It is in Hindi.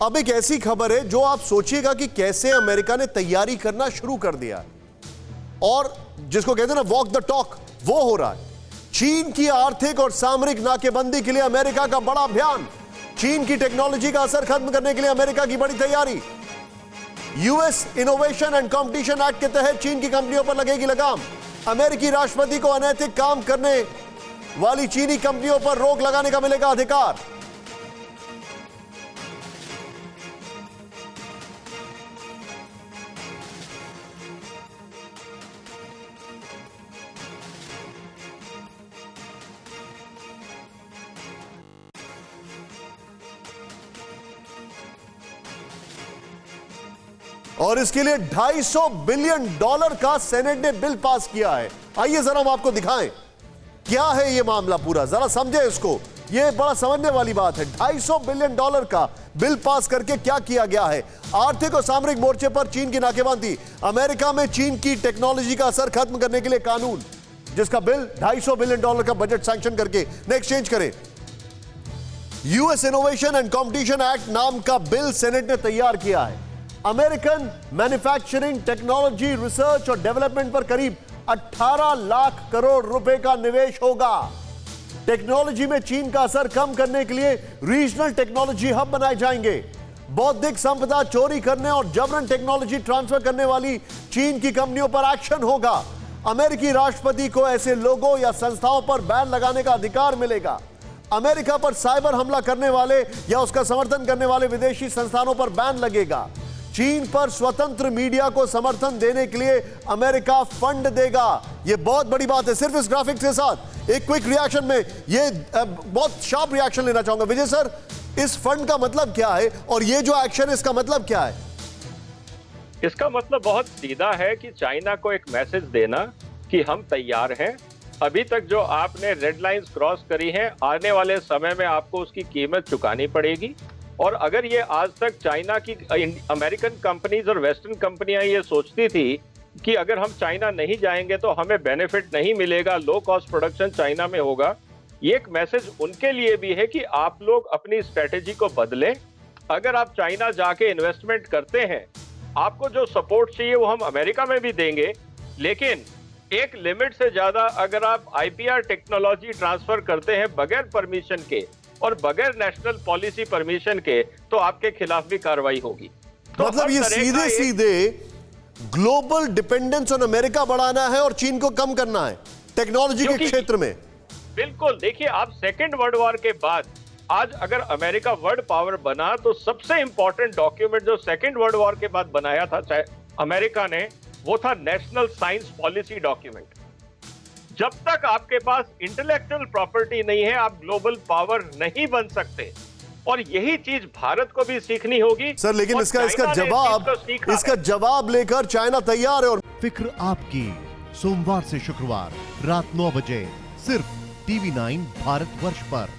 अब एक ऐसी खबर है जो आप सोचिएगा कि कैसे अमेरिका ने तैयारी करना शुरू कर दिया और जिसको कहते हैं ना वॉक द टॉक, वो हो रहा है। चीन की आर्थिक और सामरिक नाकेबंदी के लिए अमेरिका का बड़ा अभियान, चीन की टेक्नोलॉजी का असर खत्म करने के लिए अमेरिका की बड़ी तैयारी। US innovation and competition act के तहत चीन की कंपनियों पर लगेगी लगाम। अमेरिकी राष्ट्रपति को अनैतिक काम करने वाली चीनी कंपनियों पर रोक लगाने का मिलेगा अधिकार। और इसके लिए $250 बिलियन का सेनेट ने बिल पास किया है। आइए जरा हम आपको दिखाएं क्या है ये मामला पूरा, जरा समझे इसको। ये बड़ा समझने वाली बात है। $250 बिलियन का बिल पास करके क्या किया गया है? आर्थिक और सामरिक मोर्चे पर चीन की नाकेबंदी, अमेरिका में चीन की टेक्नोलॉजी का असर खत्म करने के लिए कानून, जिसका बिल $250 बिलियन का बजट सैंक्शन करके न एक्सचेंज करें। US innovation and competition act नाम का बिल सेनेट ने तैयार किया है। अमेरिकन मैन्युफैक्चरिंग, टेक्नोलॉजी, रिसर्च और डेवलपमेंट पर करीब 18 लाख करोड़ रुपए का निवेश होगा। टेक्नोलॉजी में चीन का असर कम करने के लिए रीजनल टेक्नोलॉजी हब बनाए जाएंगे। बौद्धिक संपदा चोरी करने और जबरन टेक्नोलॉजी ट्रांसफर करने वाली चीन की कंपनियों पर एक्शन होगा। अमेरिकी राष्ट्रपति को ऐसे लोगों या संस्थाओं पर बैन लगाने का अधिकार मिलेगा। अमेरिका पर साइबर हमला करने वाले या उसका समर्थन करने वाले विदेशी संस्थानों पर बैन लगेगा। चीन पर स्वतंत्र मीडिया को समर्थन देने के लिए अमेरिका फंड देगा। यह बहुत बड़ी बात है। सिर्फ इस ग्राफिक्स के साथ एक क्विक रिएक्शन में, ये बहुत शार्प रिएक्शन लेना चाहूंगा विजय सर। इस फंड का मतलब क्या है और ये जो एक्शन है इसका मतलब क्या है? इसका मतलब बहुत सीधा है कि चाइना को एक मैसेज देना कि हम तैयार हैं। अभी तक जो आपने रेड लाइंस क्रॉस करी हैं, आने वाले समय में आपको उसकी कीमत चुकानी पड़ेगी। और अगर ये आज तक चाइना की अमेरिकन कंपनीज और वेस्टर्न कंपनियां ये सोचती थी कि अगर हम चाइना नहीं जाएंगे तो हमें बेनिफिट नहीं मिलेगा, लो कॉस्ट प्रोडक्शन चाइना में होगा, ये एक मैसेज उनके लिए भी है कि आप लोग अपनी स्ट्रेटेजी को बदलें। अगर आप चाइना जाके इन्वेस्टमेंट करते हैं, आपको जो सपोर्ट चाहिए वो हम अमेरिका में भी देंगे, लेकिन एक लिमिट से ज्यादा अगर आप आईपीआर टेक्नोलॉजी ट्रांसफर करते हैं बगैर परमिशन के और बगैर नेशनल पॉलिसी परमिशन के, तो आपके खिलाफ भी कार्रवाई होगी। तो मतलब ये सीधे सीधे ग्लोबल डिपेंडेंस ऑन अमेरिका बढ़ाना है और चीन को कम करना है टेक्नोलॉजी के क्षेत्र में। बिल्कुल। देखिए, आप सेकेंड वर्ल्ड वॉर के बाद आज अगर अमेरिका वर्ल्ड पावर बना तो सबसे इंपॉर्टेंट डॉक्यूमेंट जो सेकेंड वर्ल्ड वॉर के बाद बनाया था अमेरिका ने, वो था नेशनल साइंस पॉलिसी डॉक्यूमेंट। जब तक आपके पास इंटेलेक्चुअल प्रॉपर्टी नहीं है, आप ग्लोबल पावर नहीं बन सकते। और यही चीज भारत को भी सीखनी होगी सर। लेकिन इसका जवाब लेकर चाइना तैयार है। और फिक्र आपकी, सोमवार से शुक्रवार रात 9 बजे सिर्फ TV9 भारतवर्ष पर।